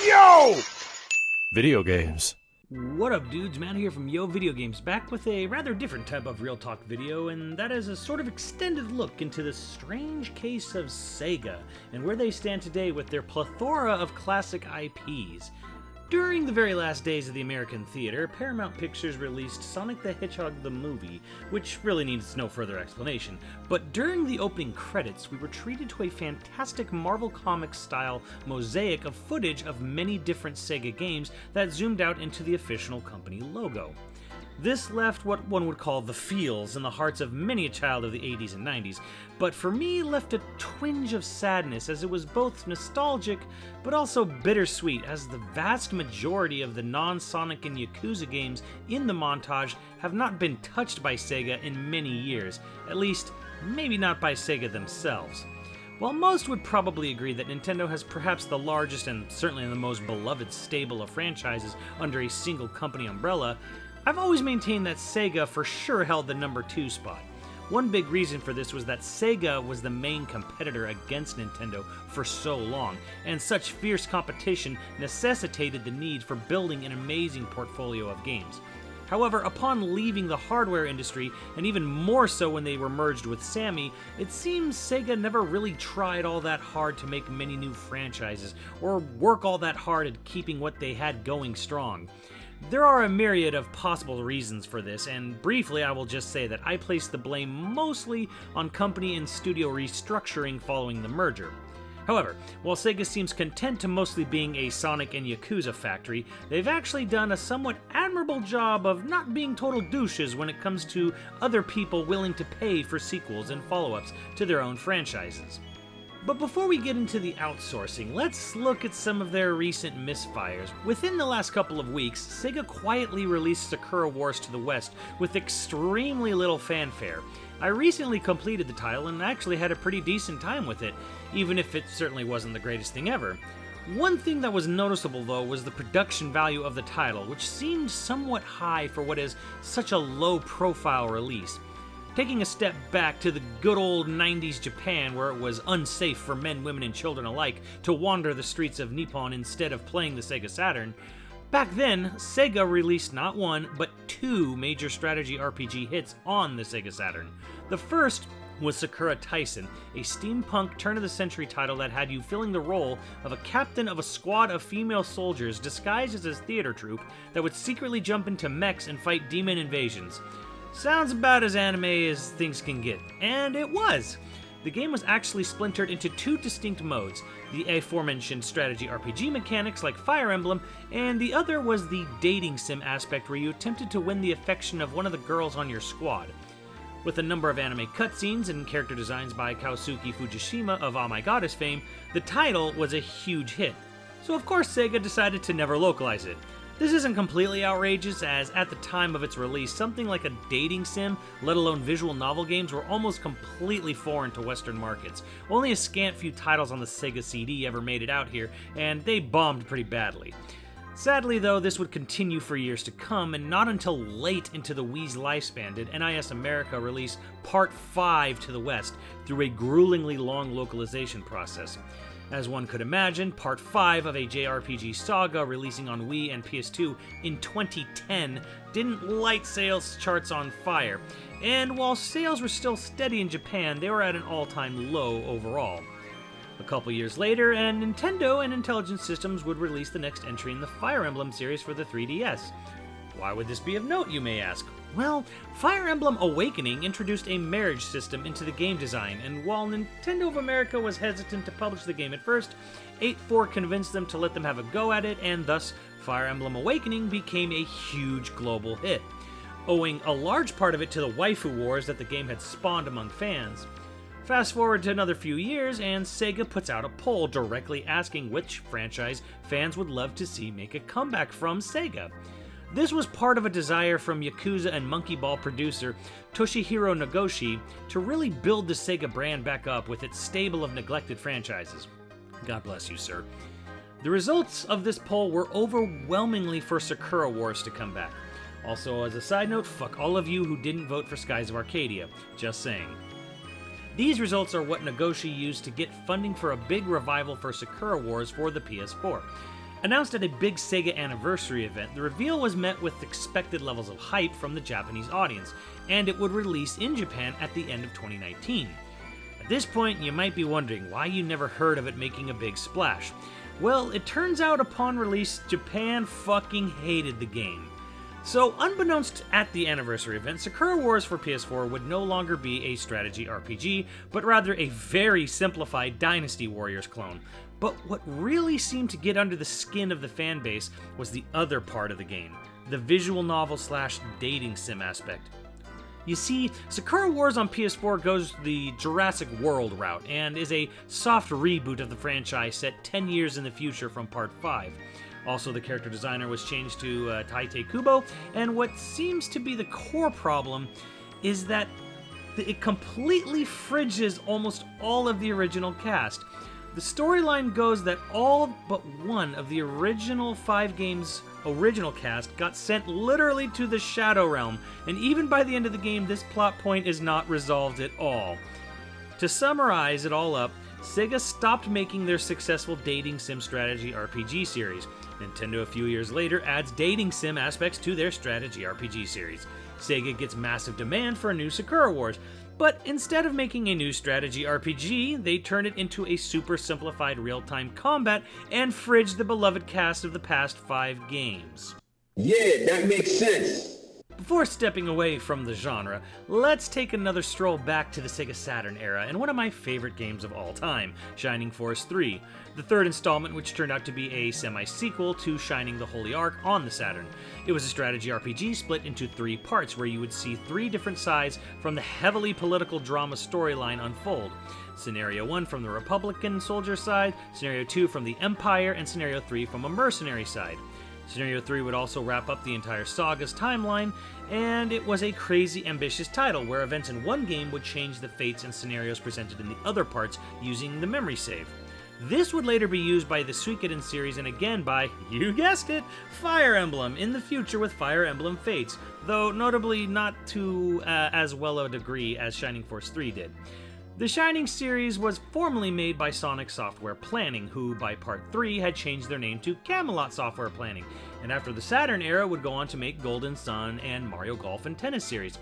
Yo! Video games. What up, dudes? Matt here from YoVideogames, back with a rather different type of real talk video, and that is a sort of extended look into the strange case of Sega and where they stand today with their plethora of classic IPs. During the very last days of the American theater, Paramount Pictures released Sonic the Hedgehog the movie, which really needs no further explanation, but during the opening credits, we were treated to a fantastic Marvel Comics-style mosaic of footage of many different Sega games that zoomed out into the official company logo. This left what one would call the feels in the hearts of many a child of the 80s and 90s, but for me left a twinge of sadness as it was both nostalgic but also bittersweet, as the vast majority of the non-Sonic and Yakuza games in the montage have not been touched by Sega in many years, at least maybe not by Sega themselves. While most would probably agree that Nintendo has perhaps the largest and certainly the most beloved stable of franchises under a single company umbrella, I've always maintained that Sega for sure held the number 2 spot. One big reason for this was that Sega was the main competitor against Nintendo for so long, and such fierce competition necessitated the need for building an amazing portfolio of games. However, upon leaving the hardware industry, and even more so when they were merged with Sammy, it seems Sega never really tried all that hard to make many new franchises, or work all that hard at keeping what they had going strong. There are a myriad of possible reasons for this, and briefly I will just say that I place the blame mostly on company and studio restructuring following the merger. However, while Sega seems content to mostly being a Sonic and Yakuza factory, they've actually done a somewhat admirable job of not being total douches when it comes to other people willing to pay for sequels and follow-ups to their own franchises. But before we get into the outsourcing, let's look at some of their recent misfires. Within the last couple of weeks, Sega quietly released Sakura Wars to the West with extremely little fanfare. I recently completed the title and actually had a pretty decent time with it, even if it certainly wasn't the greatest thing ever. One thing that was noticeable though was the production value of the title, which seemed somewhat high for what is such a low-profile release. Taking a step back to the good old 90s Japan, where it was unsafe for men, women, and children alike to wander the streets of Nippon instead of playing the Sega Saturn, back then, Sega released not one, but 2 major strategy RPG hits on the Sega Saturn. The first was Sakura Taisen, a steampunk turn-of-the-century title that had you filling the role of a captain of a squad of female soldiers disguised as a theater troupe that would secretly jump into mechs and fight demon invasions. Sounds about as anime as things can get, and it was! The game was actually splintered into 2 distinct modes, the aforementioned strategy RPG mechanics like Fire Emblem, and the other was the dating sim aspect where you attempted to win the affection of one of the girls on your squad. With a number of anime cutscenes and character designs by Kaosuke Fujishima of Oh My Goddess fame, the title was a huge hit. So of course Sega decided to never localize it. This isn't completely outrageous, as at the time of its release, something like a dating sim, let alone visual novel games, were almost completely foreign to Western markets. Only a scant few titles on the Sega CD ever made it out here, and they bombed pretty badly. Sadly though, this would continue for years to come, and not until late into the Wii's lifespan did NIS America release Part 5 to the West through a gruelingly long localization process. As one could imagine, Part 5 of a JRPG saga releasing on Wii and PS2 in 2010 didn't light sales charts on fire, and while sales were still steady in Japan, they were at an all-time low overall. A couple years later, and Nintendo and Intelligent Systems would release the next entry in the Fire Emblem series for the 3DS. Why would this be of note, you may ask? Well, Fire Emblem Awakening introduced a marriage system into the game design, and while Nintendo of America was hesitant to publish the game at first, 8-4 convinced them to let them have a go at it, and thus Fire Emblem Awakening became a huge global hit, owing a large part of it to the waifu wars that the game had spawned among fans. Fast forward to another few years, and Sega puts out a poll directly asking which franchise fans would love to see make a comeback from Sega. This was part of a desire from Yakuza and Monkey Ball producer Toshihiro Nagoshi to really build the Sega brand back up with its stable of neglected franchises. God bless you, sir. The results of this poll were overwhelmingly for Sakura Wars to come back. Also, as a side note, fuck all of you who didn't vote for Skies of Arcadia. Just saying. These results are what Nagoshi used to get funding for a big revival for Sakura Wars for the PS4. Announced at a big Sega anniversary event, the reveal was met with expected levels of hype from the Japanese audience, and it would release in Japan at the end of 2019. At this point, you might be wondering why you never heard of it making a big splash. Well, it turns out upon release, Japan fucking hated the game. So, unbeknownst at the anniversary event, Sakura Wars for PS4 would no longer be a strategy RPG, but rather a very simplified Dynasty Warriors clone. But what really seemed to get under the skin of the fanbase was the other part of the game, the visual novel / dating sim aspect. You see, Sakura Wars on PS4 goes the Jurassic World route and is a soft reboot of the franchise set 10 years in the future from Part 5. Also, the character designer was changed to Taite Kubo, and what seems to be the core problem is that it completely fridges almost all of the original cast. The storyline goes that all but one of the original 5 games' original cast got sent literally to the Shadow Realm, and even by the end of the game, this plot point is not resolved at all. To summarize it all up, Sega stopped making their successful dating sim strategy RPG series. Nintendo a few years later adds dating sim aspects to their strategy RPG series. Sega gets massive demand for a new Sakura Wars, but instead of making a new strategy RPG, they turn it into a super simplified real-time combat and fridge the beloved cast of the past 5 games. Yeah, that makes sense. Before stepping away from the genre, let's take another stroll back to the Sega Saturn era and one of my favorite games of all time, Shining Force 3, the third installment which turned out to be a semi-sequel to Shining the Holy Ark on the Saturn. It was a strategy RPG split into 3 parts where you would see 3 different sides from the heavily political drama storyline unfold. Scenario 1 from the Republican soldier side, Scenario 2 from the Empire, and Scenario 3 from a mercenary side. Scenario 3 would also wrap up the entire saga's timeline, and it was a crazy ambitious title where events in one game would change the fates and scenarios presented in the other parts using the memory save. This would later be used by the Suikoden series and again by, you guessed it, Fire Emblem in the future with Fire Emblem Fates, though notably not to as well a degree as Shining Force 3 did. The Shining series was formerly made by Sonic Software Planning, who by Part 3 had changed their name to Camelot Software Planning, and after the Saturn era would go on to make Golden Sun and Mario Golf and Tennis series.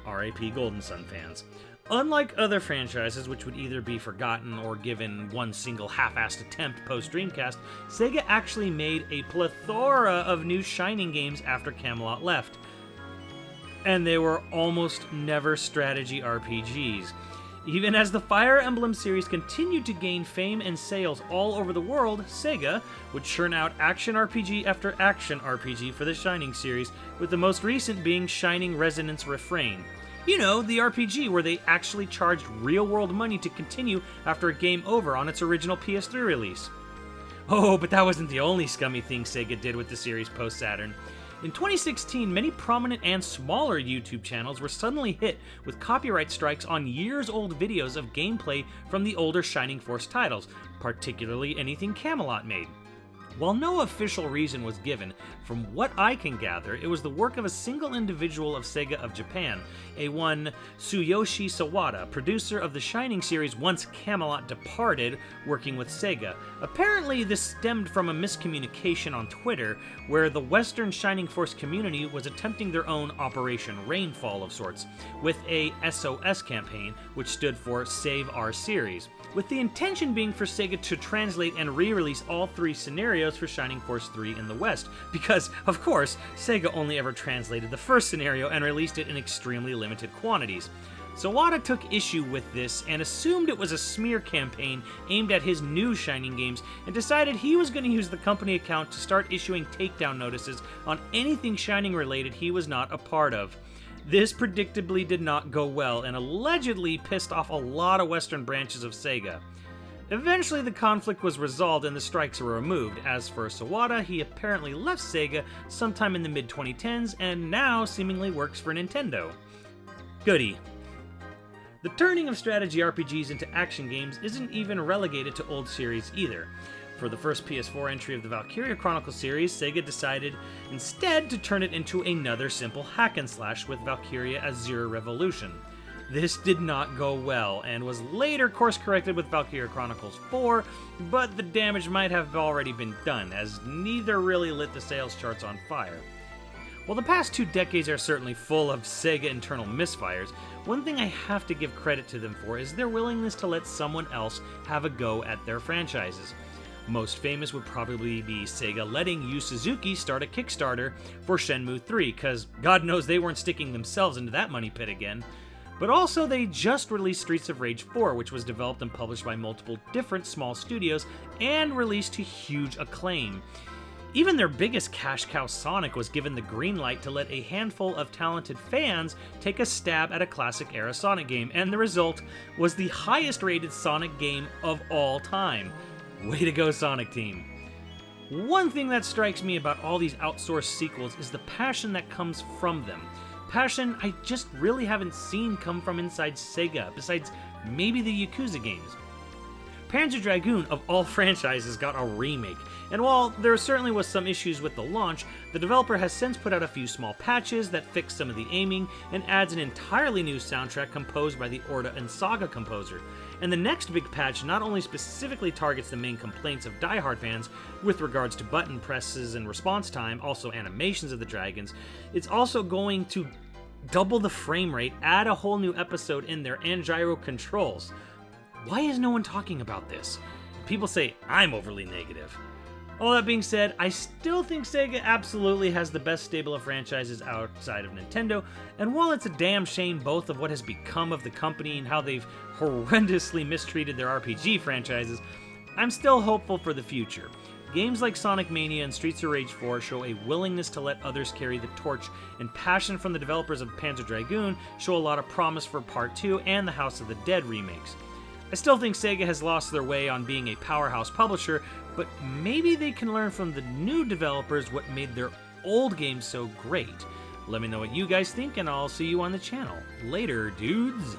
RAP Golden Sun fans. Unlike other franchises which would either be forgotten or given one single half-assed attempt post-Dreamcast, Sega actually made a plethora of new Shining games after Camelot left. And they were almost never strategy RPGs. Even as the Fire Emblem series continued to gain fame and sales all over the world, Sega would churn out action RPG after action RPG for the Shining series, with the most recent being Shining Resonance Refrain. You know, the RPG where they actually charged real-world money to continue after a game over on its original PS3 release. Oh, but that wasn't the only scummy thing Sega did with the series post-Saturn. In 2016, many prominent and smaller YouTube channels were suddenly hit with copyright strikes on years-old videos of gameplay from the older Shining Force titles, particularly anything Camelot made. While no official reason was given, from what I can gather, it was the work of a single individual of Sega of Japan, a one Tsuyoshi Sawada, producer of the Shining series once Camelot departed, working with Sega. Apparently, this stemmed from a miscommunication on Twitter, where the Western Shining Force community was attempting their own Operation Rainfall of sorts, with a SOS campaign, which stood for Save Our Series, with the intention being for Sega to translate and re-release all 3 scenarios for Shining Force 3 in the West, because, of course, Sega only ever translated the first scenario and released it in extremely limited quantities. Sawada took issue with this and assumed it was a smear campaign aimed at his new Shining games and decided he was going to use the company account to start issuing takedown notices on anything Shining related he was not a part of. This predictably did not go well and allegedly pissed off a lot of Western branches of Sega. Eventually, the conflict was resolved and the strikes were removed. As for Sawada, he apparently left Sega sometime in the mid-2010s and now seemingly works for Nintendo. Goody. The turning of strategy RPGs into action games isn't even relegated to old series either. For the first PS4 entry of the Valkyria Chronicles series, Sega decided instead to turn it into another simple hack and slash with Valkyria Azure Revolution. This did not go well, and was later course-corrected with Valkyria Chronicles 4, but the damage might have already been done, as neither really lit the sales charts on fire. While the past 2 decades are certainly full of Sega internal misfires, one thing I have to give credit to them for is their willingness to let someone else have a go at their franchises. Most famous would probably be Sega letting Yu Suzuki start a Kickstarter for Shenmue 3, cause God knows they weren't sticking themselves into that money pit again. But also, they just released Streets of Rage 4, which was developed and published by multiple different small studios, and released to huge acclaim. Even their biggest cash cow, Sonic, was given the green light to let a handful of talented fans take a stab at a classic-era Sonic game, and the result was the highest-rated Sonic game of all time. Way to go, Sonic Team. One thing that strikes me about all these outsourced sequels is the passion that comes from them. Passion I just really haven't seen come from inside Sega, besides maybe the Yakuza games. Panzer Dragoon, of all franchises, got a remake, and while there certainly was some issues with the launch, the developer has since put out a few small patches that fix some of the aiming and adds an entirely new soundtrack composed by the Orta and Saga composer. And the next big patch not only specifically targets the main complaints of diehard fans with regards to button presses and response time, also animations of the dragons, it's also going to double the frame rate, add a whole new episode in there, and gyro controls. Why is no one talking about this? People say I'm overly negative. All that being said, I still think Sega absolutely has the best stable of franchises outside of Nintendo, and while it's a damn shame both of what has become of the company and how they've horrendously mistreated their RPG franchises, I'm still hopeful for the future. Games like Sonic Mania and Streets of Rage 4 show a willingness to let others carry the torch, and passion from the developers of Panzer Dragoon show a lot of promise for Part 2 and the House of the Dead remakes. I still think Sega has lost their way on being a powerhouse publisher, but maybe they can learn from the new developers what made their old games so great. Let me know what you guys think, and I'll see you on the channel. Later, dudes!